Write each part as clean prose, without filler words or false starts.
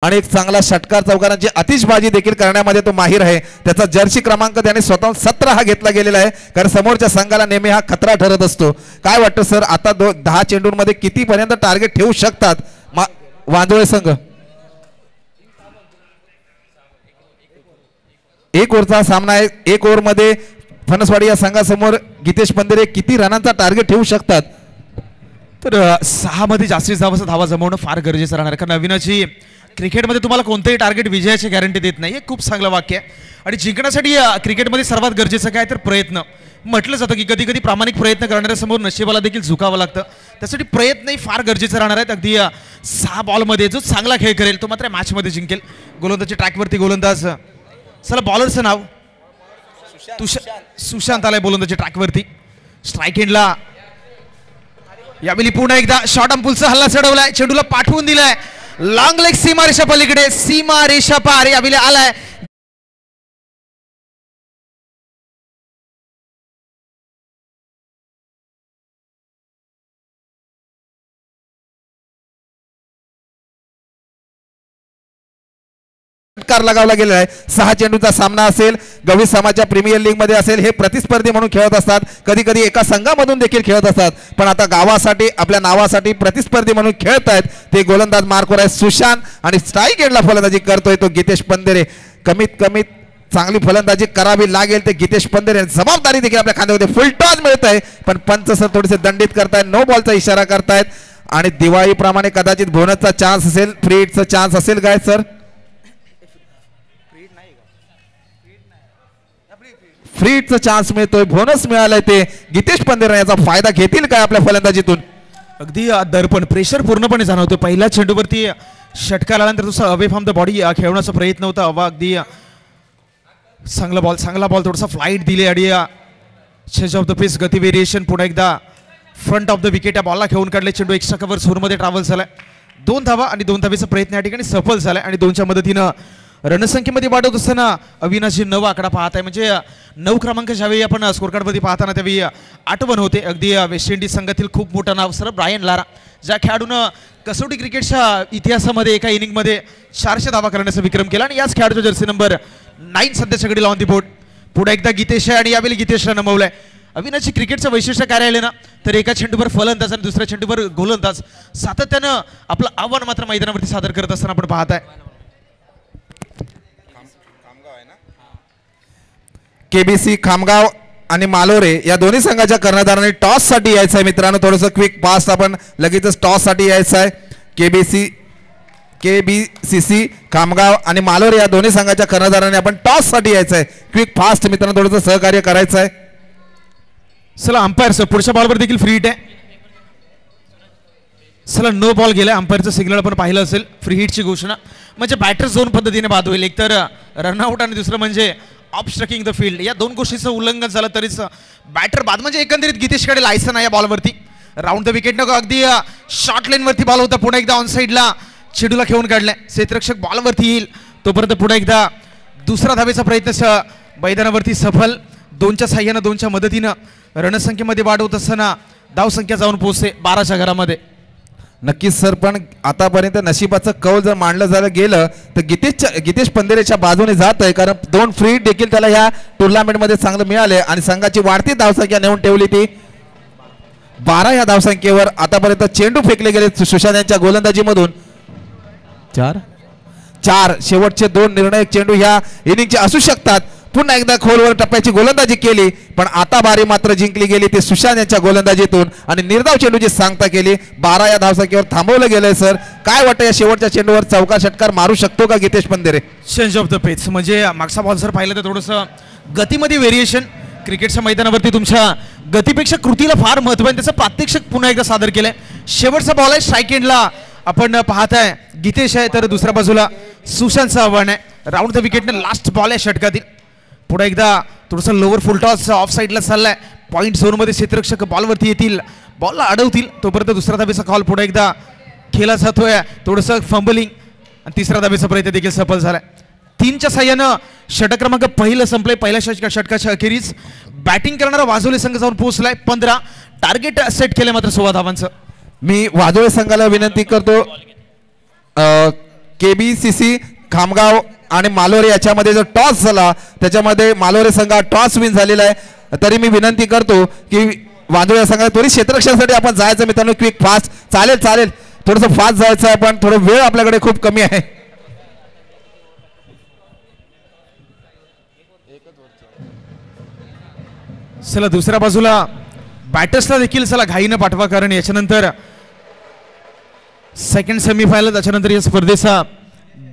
आणि एक चांगला षटकार चौकारांची आतिषबाजी देखील करण्यामध्ये तो माहिर आहे। त्याचा जर्सी क्रमांक त्याने स्वतः 17 हा घेतला गेलेला आहे, कारण समोरच्या संघाला नेहमी हा खतरा ठरत असतो। काय वाटतं सर, आता 10 चेंडूंमध्ये कितीपर्यंत टार्गेट ठेवू शकतात वांजोळे संघ? एक ओव्हरचा सामना आहे। एक ओव्हरमध्ये फणसवाडी या संघासमोर गितेश पंधरे किती रनांचा टार्गेट ठेवू शकतात? तर 6 मध्ये जास्तीत जास्त धावा जमवणं फार गरजेचं राहणार आहे, कारण अविनाशी क्रिकेटमध्ये तुम्हाला कोणतेही टार्गेट विजयाची गॅरंटी देत नाही। हे खूप चांगलं वाक्य आहे। आणि जिंकण्यासाठी क्रिकेटमध्ये सर्वात गरजेचं काय तर प्रयत्न। म्हटलं जातं की कधी कधी प्रामाणिक प्रयत्न करणाऱ्या समोर नशिबाला देखील झुकावं लागतं, त्यासाठी प्रयत्नही फार गरजेचं राहणार आहेत। अगदी 6 बॉलमध्ये जो चांगला खेळ करेल तो मात्र मॅचमध्ये जिंकेल। गोलंदाजी ट्रॅकवरती गोलंदाज, चला बॉलरचं नाव सुशांत आलाय गोलंदाजी ट्रॅकवरती। स्ट्राईक एंडला यावेळी पुन्हा एकदा शॉर्ट अंपुलचा हल्ला चढवलाय, चेंडूला पाठवून दिलाय लॉंग लेग सीमा रेषा पलीकडे, सीमा रेषा पार यावेळी आलाय। षटकार लगावला गेला आहे। 6 चेंडूचा सामना असेल, गवळी समाजच्या प्रीमियर लीग मध्ये असेल, हे प्रतिस्पर्धी म्हणून खेळत असतात, कधी कधी एका संघामधून देखील खेळत असतात, पण आता गावासाठी आपल्या नावासाठी प्रतिस्पर्धी म्हणून खेळत आहेत ते गोलंदाज मार्कवर आहे सुशांत। आणि स्ट्राईक एंडला फलंदाजी करतोय तो गितेश पंधरे। कमीत कमी चांगली फलंदाजी करावी लागेल ते गितेश पंधरे, जबाबदारी देखील आपल्या खांद्यामध्ये फुल टॉस मिळत आहे, पण पंच सर थोडेसे दंडित करतायत, नो बॉलचा इशारा करतायत। आणि दिवाळीप्रमाणे कदाचित बोनसचा चान्स असेल, फ्री हिटचा चान्स असेल काय सर? फ्री हिटचा चान्स मिळतोय, बोनस मिळालाय, ते गितेश पंधरे याचा फायदा घेतील काय आपल्या फलंदाजीतून? अगदी दर्पण प्रेशर पूर्णपणे जाणवतो। पहिल्या चेंडूवरती षटकार आल्यानंतर दुसरा अवे फ्रॉम द बॉडी खेळण्याचा प्रयत्न होता, अगदी चांगला बॉल थोडासा फ्लाईट दिली आणि चेंज ऑफ द पेस गती व्हेरिएशन पुन्हा एकदा फ्रंट ऑफ द विकेट या बॉलला खेळून काढले। चेंडू एक्स्ट्रा कव्हर झोनमध्ये ट्रॅव्हल झालाय, 2 धावा आणि 2 धावेचा प्रयत्न या ठिकाणी सफल झालाय। आणि 2च्या मदतीनं रणसंख्येमध्ये वाढवत असताना अविनाशी 9 आकडा पाहत आहे, म्हणजे 9 क्रमांक ज्यावेळी आपण स्कोर कार्डमध्ये पाहताना त्यावेळी आठवण होते अगदी वेस्ट इंडिज संघातील खूप मोठं नाव सर ब्रायन लारा, ज्या खेळाडूनं कसोटी क्रिकेटच्या इतिहासामध्ये एका इनिंगमध्ये 400 धावा करण्याचा विक्रम केला। आणि याच खेळाडूचा जर्सी नंबर 9 सध्याच्या घडीला ऑन दी बोर्ड। पुढे एकदा गितेश आहे आणि यावेळी गितेशला नमवलंय। अविनाशी क्रिकेटचं वैशिष्ट्य काय राहिलं ना, तर एका चेंडूवर फलंदाज आणि दुसऱ्या चेंडूवर गोलंदाज सातत्यानं आपलं आव्हान मात्र मैदानावरती सादर करत असताना आपण पाहत आहे। केबीसी खामगाव आणि मालोरे या दोन्ही संघाच्या कर्णधारांनी टॉस साठी यायचं आहे मित्रांनो, थोडंसं क्विक फास्ट आपण लगेचच टॉस साठी यायचं आहे। केबीसीसी खामगाव आणि मालोरे या दोन्ही संघाच्या कर्णधारांनी आपण टॉस साठी यायचं आहे, क्विक फास्ट मित्रांनो थोडंसं सहकार्य करायचं आहे। चला अंपायर सर पुढच्या बॉलवर देखील फ्री हिट आहे, चला नो बॉल गेलाय, अंपायरचं सिग्नल आपण पाहिलं असेल। फ्री हिटची घोषणा म्हणजे बॅटर झोन पद्धतीने बाद होईल, एकतर रनआउट आणि दुसरं म्हणजे ऑफ स्ट्रकिंग द फील्ड, या 2 गोष्टीचं उल्लंघन झालं तरीच बॅटर बाद, म्हणजे एकंदरीत गितेशकडे लायसन आहे या बॉलवरती। राऊंड द विकेट नको, अगदी शॉर्ट लेनवरती बॉल होता, पुन्हा एकदा ऑन साईडला चेंडूला खेळून काढलाय, क्षेत्ररक्षक बॉलवरती येईल तोपर्यंत पुन्हा एकदा दुसरा धावेचा प्रयत्न मैदानावरती सफल। 2च्या साह्यानं 2च्या मदतीनं रणसंख्येमध्ये वाढ होत असताना धावसंख्या जाऊन पोहोचते 12च्या घरामध्ये। नक्कीच सर, पण आतापर्यंत नशिबाचं कौल जर मांडलं झालं गेलं तर गितेश पंधरेच्या बाजूने जात आहे, कारण 2 फ्री हिट देखील त्याला ह्या टुर्नामेंटमध्ये चांगलं मिळाले आणि संघाची वाढती धावसंख्या नेऊन ठेवली ती 12 या धावसंख्येवर। आतापर्यंत चेंडू फेकले गेले सुशांत यांच्या गोलंदाजीमधून 4 शेवटचे 2 निर्णायक चेंडू ह्या इनिंगचे असू शकतात। पुन्हा एकदा खोलवर टप्प्याची गोलंदाजी केली, पण आता बारी मात्र जिंकली गेली ती सुशांत यांच्या गोलंदाजीतून आणि निर्धाव चेंडूची सांगता केली। 12 या धावसंख्येवर थांबवलं गेलंय सर, काय वाटतं या शेवटच्या चेंडूवर चौकार षटकार मारू शकतो का गितेश पंधरे? चेंज ऑफ द पेस म्हणजे मागचा बॉल जर पाहिलं तर थोडंसं गतीमध्ये व्हेरिएशन, क्रिकेटच्या मैदानावरती तुमच्या गतीपेक्षा कृतीला फार महत्व आहे, त्याचं प्रात्यक्षिक पुन्हा एकदा सादर केलंय। शेवटचा बॉल आहे, स्ट्राईक एंडला आपण पाहताय गितेश आहे, तर दुसऱ्या बाजूला सुशांतचं आव्हान आहे। राऊंड द विकेटने लास्ट बॉल आहे षटकातील, पुढे एकदा थोडंसं लोअर फुल टॉस ऑफ साईडला चाललाय, पॉईंट झोनमध्ये क्षेत्ररक्षक बॉलवरती येतील, बॉलला अडवतील तोपर्यंत दुसरा धावेचा कॉल पुढे एकदा खेळला जातोय, थोडंसं फंबलिंग आणि तिसरा धावेचा प्रयत्न देखील सफल झालाय। 3च्या साह्यानं षटक क्रमांक पहिलं संपलंय। पहिल्या षटकाच्या अखेरीस बॅटिंग करणारा वाजोळे संघ जाऊन पोहोचलाय 15, टार्गेट सेट केलं मात्र 16 धावांचं। मी वाजोळे संघाला विनंती करतो KBCC खामगाव आणि मालोरे याच्यामध्ये जो टॉस झाला त्याच्यामध्ये मालोरे संघ टॉस विन झालेला आहे. तरी मी विनंती करतो की वांद्रे संघात त्वरित क्षेत्ररक्षणासाठी आपण जायचं मित्रांनो. क्विक फास्ट चालेल थोडंसं फास्ट जायचं आहे पण थोडं वेळ आपल्याकडे खूप कमी आहे. चला दुसऱ्या बाजूला बॅटर्सला देखील चला घाईनं पाठवा, कारण याच्यानंतर सेकंड सेमीफायनल त्याच्यानंतर या स्पर्धेचा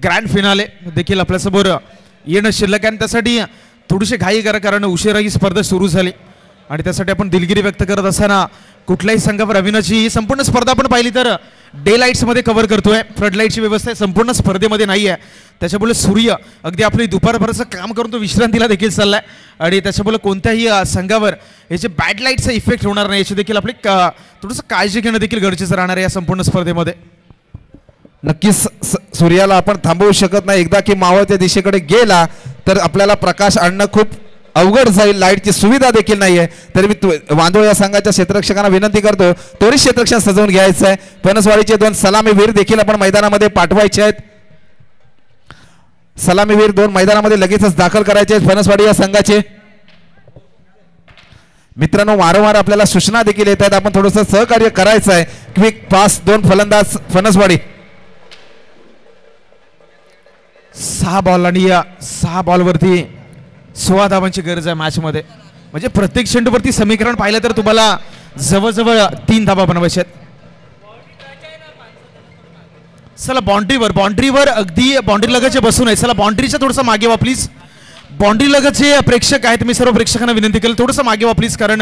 ग्रँड फिनाले देखील आपल्यासमोर येणं शिल्लक आहे आणि त्यासाठी थोडीशी घाई करा, कारण उशिरा ही स्पर्धा सुरू झाली आणि त्यासाठी आपण दिलगिरी व्यक्त करत असताना कुठल्याही संघावर अविनाची ही संपूर्ण स्पर्धा आपण पाहिली तर डे लाईट्समध्ये कव्हर करतोय. फ्लड लाईटची व्यवस्था संपूर्ण स्पर्धेमध्ये नाही आहे, त्याच्यामुळे सूर्य अगदी आपली दुपारभरचं काम करून तो विश्रांतीला देखील चाललाय आणि त्याच्यामुळे कोणत्याही संघावर याचे बॅड लाईटचा इफेक्ट होणार नाही याची देखील आपली थोडंसं काळजी घेणं देखील गरजेचं राहणार आहे या संपूर्ण स्पर्धेमध्ये. नक्कीच सूर्याला आपण थांबवू शकत नाही. एकदा की मावळत्या दिशेकडे गेला तर आपल्याला प्रकाश आणणं खूप अवघड जाईल. लाईटची सुविधा देखील नाही आहे. तरी मी वांदोळ या संघाच्या क्षेत्ररक्षकांना विनंती करतो त्वरित क्षेत्ररक्षण सजवून घ्यायचं आहे. फणसवाडीचे 2 सलामीवीर देखील आपण मैदानामध्ये पाठवायचे आहेत. सलामीवीर 2 मैदानामध्ये लगेचच दाखल करायचे आहेत फणसवाडी या संघाचे. मित्रांनो वारंवार आपल्याला सूचना देखील येत आहेत, आपण थोडंसं सहकार्य करायचं आहे. क्विक फास्ट 2 फलंदाज फणसवाडी. 6 बॉल आणि या 6 बॉलवरती 16 धावांची गरज आहे मॅच मध्ये. म्हणजे प्रत्येक चेंडूवरती समीकरण पाहिलं तर तुम्हाला जवळजवळ 3 धावा बनवायच्या आहेत. चला बाउंड्रीवर अगदी बाउंड्री लगतचे बसून आहे. चला बाउंड्रीच्या थोडंसं मागे वा प्लीज. बाउंड्री लगतचे प्रेक्षक आहेत, मी सर्व प्रेक्षकांना विनंती केलं थोडंसं मागे वा प्लीज, कारण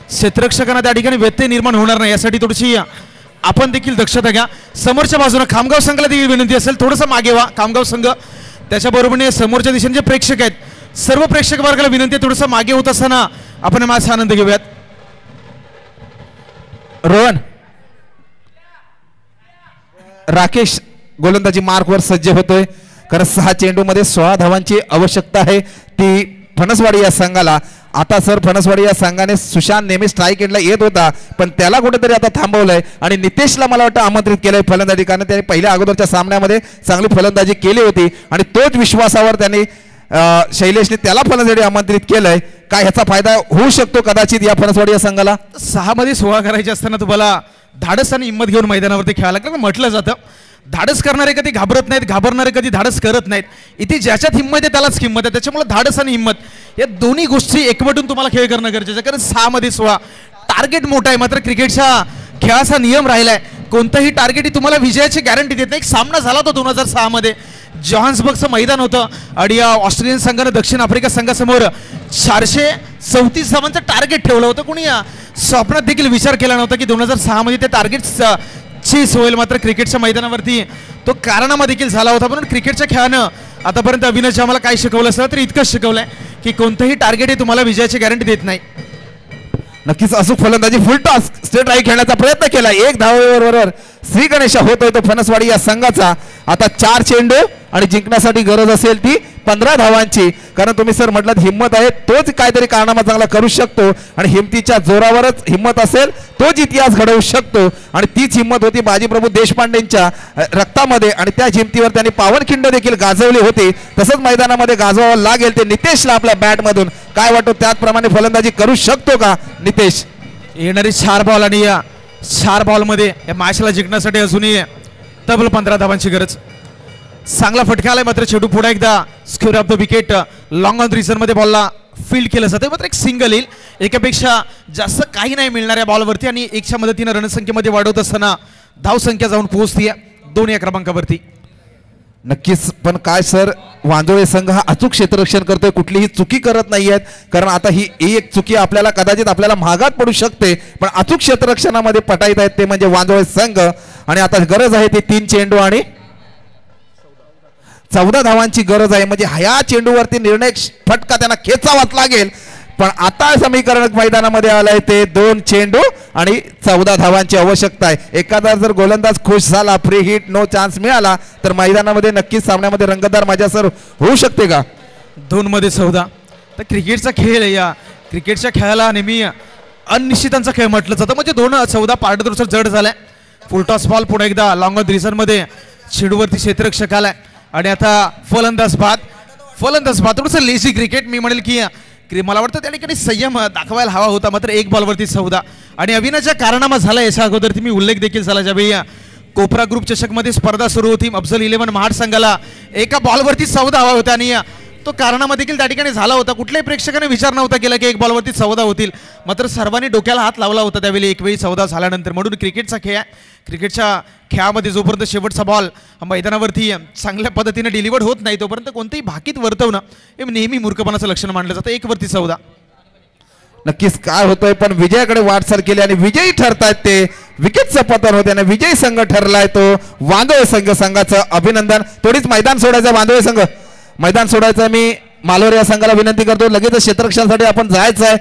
क्षेत्ररक्षकांना त्या ठिकाणी व्यत्यय निर्माण होणार नाही यासाठी थोडीशी आपण देखील दक्षता घ्या. समोरच्या बाजूला खामगाव संघाला देखील विनंती असेल थोडंसं मागे वा. खामगाव संघ त्याच्याबरोबरीने समोरच्या दिशेने जे प्रेक्षक आहेत सर्व प्रेक्षक वर्गाला विनंती आहे थोडंसं मागे होत असताना आपण मॅच आनंद घेऊयात. रोहन राकेश गोलंदाजी मार्कवर सज्ज होतोय, कारण 6 चेंडूमध्ये 16 धावांची आवश्यकता आहे ती फणसवाडी या संघाला. आता सर फणसवाडी या संघाने सुशांत नेहमी स्ट्राईक एंडला येत होता पण त्याला कुठेतरी आता थांबवलंय आणि नितेशला मला वाटतं आमंत्रित केलंय फलंदाजी, कारण त्याने पहिल्या अगोदरच्या सामन्यामध्ये चांगली फलंदाजी केली होती आणि तोच विश्वासावर त्यांनी शैलेशने त्याला फलंदाजी आमंत्रित केलंय. काय ह्याचा फायदा होऊ शकतो कदाचित या फणसवाडी या संघाला? 6 मध्ये 16 करायचे असताना तुम्हाला धाडस आणि हिंमत घेऊन मैदानावरती खेळायला लागलं. म्हटलं जातं धाडस करणारे कधी घाबरत नाहीत, घाबरणारे कधी धाडस करत नाहीत. इथे ज्याच्यात हिंमत आहे त्यालाच किंमत आहे. त्याच्यामुळे धाडस आणि हिंमत या दोन्ही गोष्टी एकवटून तुम्हाला खेळ करणं गरजेचं आहे, कारण 6 मध्ये 16 टार्गेट मोठा आहे. मात्र क्रिकेटच्या खेळाचा नियम राहिलाय कोणतंही टार्गेट ही तुम्हाला विजयाची गॅरंटी देत नाही. एक सामना झाला होता 2006 मध्ये, जोहान्सबर्गचं मैदान होतं आणि ऑस्ट्रेलियन संघानं दक्षिण आफ्रिका संघासमोर 434 धावांचं टार्गेट ठेवलं होतं. कोणी स्वप्नात देखील विचार केला नव्हता की 2006 मध्ये ते टार्गेट चीज होईल. मात्र क्रिकेटच्या मैदानावरती तो कारनामा देखील झाला होता. म्हणून क्रिकेटच्या खेळानं आतापर्यंत अविनाश आम्हाला काय शिकवलं असलं तर इतकंच शिकवलंय की कोणतंही टार्गेट हे तुम्हाला विजयाची गॅरंटी देत नाही. नक्कीच अचूक फलंदाजी फुल टॉस स्ट्रेट राईट खेळण्याचा प्रयत्न केला. 1 धावेबरोबर श्री गणेश होतोय तो फणसवाडी या संघाचा. आता 4 चेंडू आणि जिंकण्यासाठी गरज असेल ती 15 धावांची, कारण तुम्ही सर म्हटलं हिंमत आहे तोच काहीतरी कारनामा चांगला करू शकतो आणि हिमतीच्या जोरावरच हिंमत असेल तोच इतिहास घडवू शकतो आणि तीच हिंमत होती बाजीप्रभू देशपांडेंच्या रक्तामध्ये आणि त्या हिमतीवर त्यांनी पावनखिंड देखील गाजवली होती. तसंच मैदानामध्ये गाजवावं लागेल ते नितेशला आपल्या बॅटमधून. काय वाटतं त्याचप्रमाणे फलंदाजी करू शकतो का नितेश? येणारी 4 बॉल आणि या 4 बॉलमध्ये या मॅचला जिंकण्यासाठी अजूनही तब्बल 15 धावांची गरज. चांगला फटका आलाय मात्र चेंडू पुढे एकदा square of the wicket long on reason मध्ये बॉलला फील्ड केलं जातं. मात्र एक सिंगल येईल, एकापेक्षा जास्त काही नाही मिळणार या बॉलवरती आणि 1च्या मदतीनं रणसंख्येमध्ये वाढवत असताना धावसंख्या जाऊन पोहोचतीये 2 या क्रमांकावरती. नक्कीच पण काय सर वांजोळे संघ हा अचूक क्षेत्ररक्षण करतोय, कुठलीही चुकी करत नाहीयेत, कारण आता ही एक चुकी आपल्याला कदाचित आपल्याला महागात पडू शकते पण अचूक क्षेत्ररक्षणामध्ये पटाईत आहेत ते म्हणजे वांजोळे संघ. आणि आता गरज आहे ती 3 चेंडू आणि 14 धावांची गरज आहे. म्हणजे ह्या चेंडूवरती निर्णायक फटका त्यांना खेचावाच लागेल. पण आता समीकरण मैदानामध्ये आलंय ते 2 चेंडू आणि 14 धावांची आवश्यकता आहे. एखादा जर गोलंदाज खुश झाला, फ्री हिट नो चान्स मिळाला तर मैदानामध्ये नक्कीच सामन्यामध्ये रंगतदार मजा सर होऊ शकते का? 2 मध्ये 14 तर क्रिकेटचा खेळ आहे. या क्रिकेटच्या खेळाला नेहमी अनिश्चितांचा खेळ म्हटलं जातं. म्हणजे 2-14 पारदर्शक जड झालाय. फुलटॉस बॉल पुढे एकदा लॉंग ऑन रिझन मध्ये चेंडूवरती क्षेत्ररक्षक आलाय आणि आता फलंदाज बाद थोडंसं लेझी क्रिकेट मी म्हणेल की मला वाटतं त्या ठिकाणी संयम दाखवायला हवा होता. मात्र एक बॉलवरती 14 आणि अविनाच्या कारनामा झाला. याच्या अगोदर तुम्ही उल्लेख देखील झाला ज्यावेळी कोपरा ग्रुप चषकमध्ये स्पर्धा सुरू होती. अफजल 11 महाड संघाला एका बॉलवरती 14 हवा होता आणि तो कारनामा देखील त्या ठिकाणी झाला होता. कुठल्याही प्रेक्षकाने विचार नव्हता केला की एक बॉलवरती 14 होतील. मात्र सर्वांनी डोक्याला हात लावला होता त्यावेळी एकवेळी 14 झाल्यानंतर. म्हणून क्रिकेटचा खेळ आहे. क्रिकेटच्या खेळामध्ये जोपर्यंत शेवटचा बॉल मैदानावरती चांगल्या पद्धतीने डिलिव्हर्ड होत नाही तोपर्यंत कोणतेही भाकीत वर्तवणं हे नेहमी मूर्खपणाचं लक्षण मानलं जातं. 1 वरती 14 नक्कीच काय होतंय पण विजयाकडे वाटचाल केली आणि विजयी ठरतायत ते. विकेटचं पतन होते आणि विजयी संघ ठरलाय तो वांदोळे संघ. संघाचं अभिनंदन. थोडीच मैदान सोडायचं वांदोळे संघ, मैदान सोडायचं. मी मालोर या संघाला विनंती करतो लगेच क्षेत्ररक्षणासाठी आपण जायचं आहे.